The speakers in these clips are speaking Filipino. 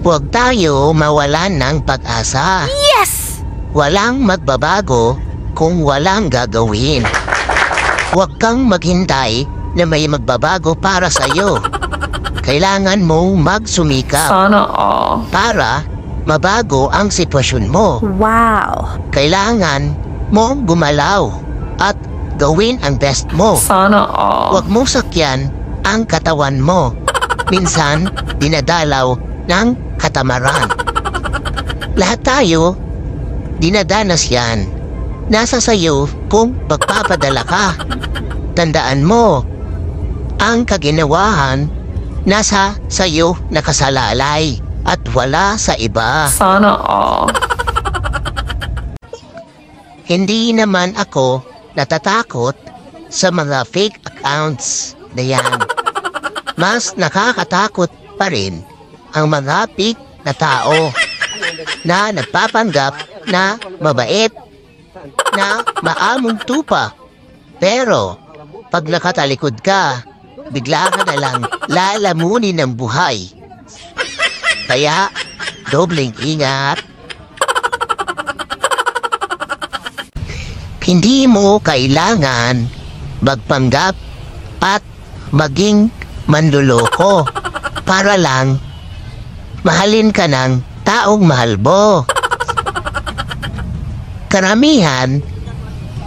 Huwag tayo mawalan ng pag-asa. Yes! Walang magbabago kung walang gagawin. Huwag kang maghintay na may magbabago para sa'yo. Kailangan mong magsumikap Sana all. para mabago ang sitwasyon mo. Wow. Kailangan mong gumalaw at gawin ang best mo. Sana all. Huwag mong sakyan ang katawan mo. Minsan, dinadalaw ng katamaran. Lahat tayo, dinadanas yan. Nasa sayo kung magpapadala ka. Tandaan mo, ang kaginawahan nasa sayo nakasalalay at wala sa iba. Sana all. Hindi naman ako natatakot sa mga fake accounts na yan. Mas nakakatakot pa rin ang mga fake na tao na nagpapanggap na mabait, na maamong tupa. Pero pag nakatalikod ka, bigla ka na lang lalamunin ng buhay. Kaya, dobleng ingat. Hindi mo kailangan magpanggap at maging manloloko para lang mahalin ka ng taong mahal mo. Karamihan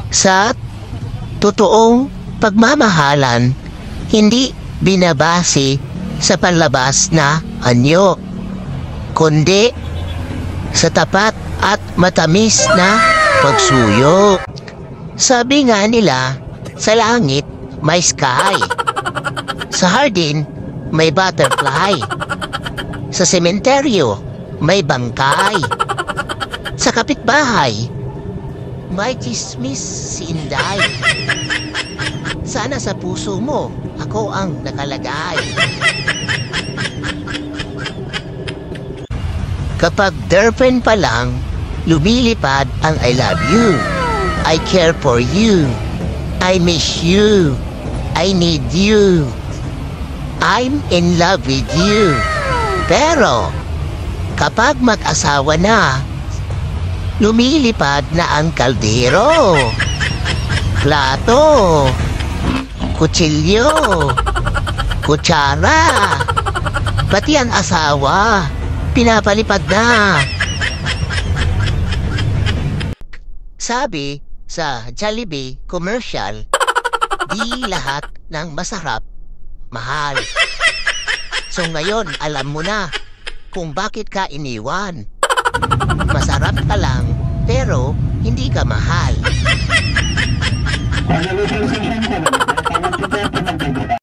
sa totoong pagmamahalan hindi binabase sa panlabas na anyo, kundi sa tapat at matamis na pagsuyo. Sabi nga nila, sa langit may sky, sa hardin may butterfly, sa sementeryo may bangkay, sa kapitbahay may chismis si Inday. Sana sa puso mo ako ang nakalagay. Kapag girlfriend pa lang, lumilipad ang I love you, I care for you, I miss you, I need you, I'm in love with you. Pero kapag mag-asawa na, lumilipad na ang kaldero, plato, kutsilyo, kutsara, pati ang asawa pinapalipad na. Sabi sa Jollibee commercial, di lahat ng masarap mahal. So ngayon alam mo na kung bakit ka iniwan. Masarap ka lang pero hindi ka mahal.